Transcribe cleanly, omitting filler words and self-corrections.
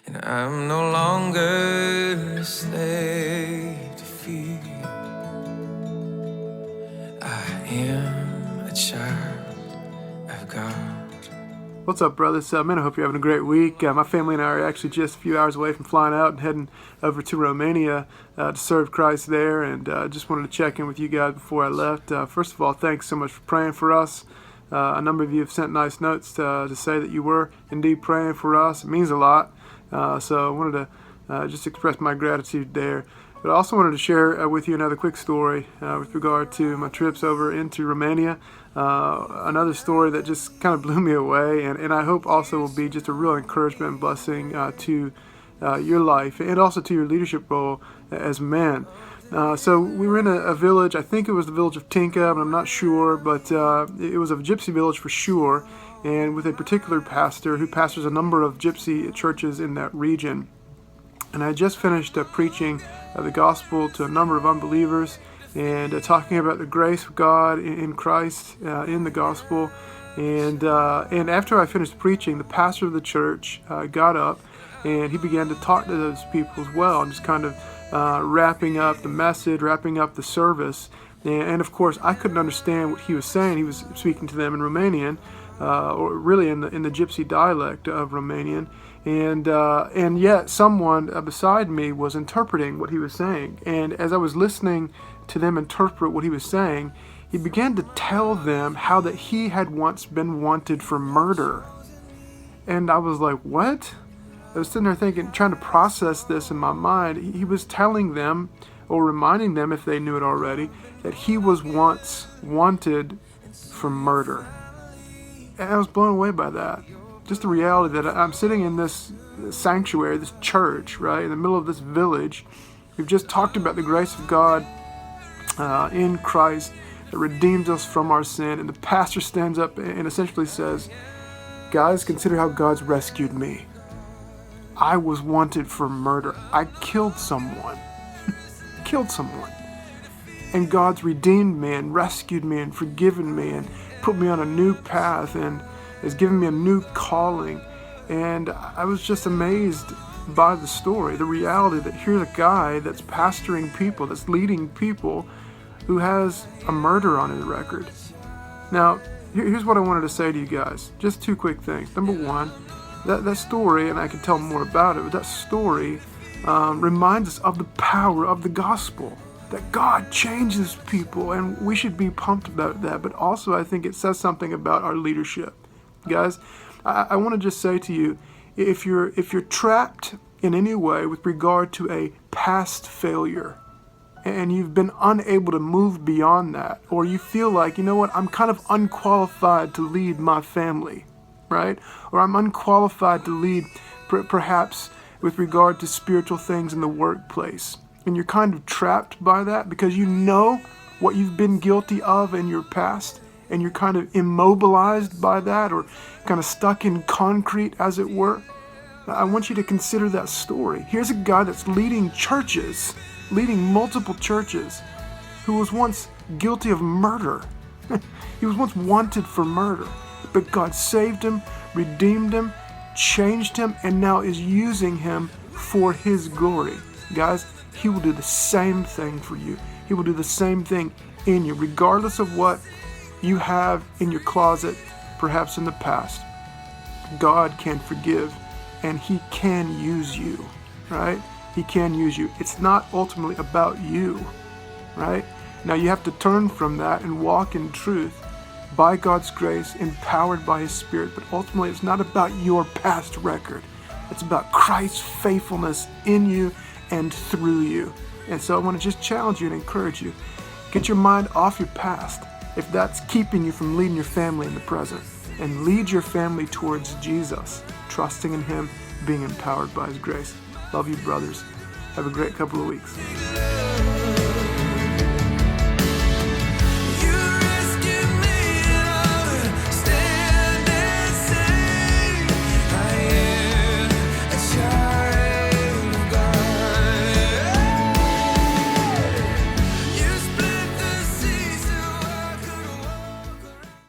And I'm no longer a slave to fear. I am a child of God. What's up, brothers? Man, I hope you're having a great week. My family and I are actually just a few hours away from flying out and heading over to Romania to serve Christ there, and just wanted to check in with you guys before I left. First of all, thanks so much for praying for us. A number of you have sent nice notes to say that you were indeed praying for us. It means a lot. So I wanted to just express my gratitude there. But I also wanted to share with you another quick story with regard to my trips over into Romania. Another story that just kind of blew me away, and I hope also will be just a real encouragement and blessing to your life and also to your leadership role as men. So we were in a village, I think it was the village of Tinka, but I'm not sure, but it was a gypsy village for sure, and with a particular pastor who pastors a number of gypsy churches in that region. And I just finished preaching the gospel to a number of unbelievers and talking about the grace of God in Christ in the gospel. And after I finished preaching, the pastor of the church got up and he began to talk to those people as well, and just kind of wrapping up the message, wrapping up the service. And of course, I couldn't understand what he was saying. He was speaking to them in Romanian, or really in the gypsy dialect of Romanian. And yet someone beside me was interpreting what he was saying. And as I was listening to them interpret what he was saying, he began to tell them how that he had once been wanted for murder. And I was like, what? I was sitting there thinking, trying to process this in my mind. He was telling them, or reminding them if they knew it already, that he was once wanted for murder. And I was blown away by that. Just the reality that I'm sitting in this sanctuary, this church, right, in the middle of this village. We've just talked about the grace of God in Christ that redeemed us from our sin. And the pastor stands up and essentially says, guys, consider how God's rescued me. I was wanted for murder. I killed someone. Killed someone. And God's redeemed me and rescued me and forgiven me and put me on a new path and has given me a new calling. And I was just amazed by the story, the reality that here's a guy that's pastoring people, that's leading people, who has a murder on his record. Now, here's what I wanted to say to you guys. Just two quick things. Number one, that story, and I can tell more about it, but that story reminds us of the power of the gospel, that God changes people, and we should be pumped about that. But also, I think it says something about our leadership. Guys, I want to just say to you, if you're trapped in any way with regard to a past failure, and you've been unable to move beyond that, or you feel like, you know what, I'm kind of unqualified to lead my family, right? Or I'm unqualified to lead perhaps with regard to spiritual things in the workplace. And you're kind of trapped by that because you know what you've been guilty of in your past, and you're kind of immobilized by that, or kind of stuck in concrete, as it were. I want you to consider that story. Here's a guy that's leading churches, leading multiple churches, who was once guilty of murder. He was once wanted for murder. But God saved him, redeemed him, changed him, and now is using him for his glory. Guys, he will do the same thing for you. He will do the same thing in you, regardless of what you have in your closet, perhaps in the past. God can forgive, and he can use you, right? He can use you. It's not ultimately about you, right? Now you have to turn from that and walk in truth by God's grace, empowered by his Spirit. But ultimately, it's not about your past record. It's about Christ's faithfulness in you and through you. And so I want to just challenge you and encourage you. Get your mind off your past, if that's keeping you from leading your family in the present, and lead your family towards Jesus, trusting in him, being empowered by his grace. Love you, brothers. Have a great couple of weeks.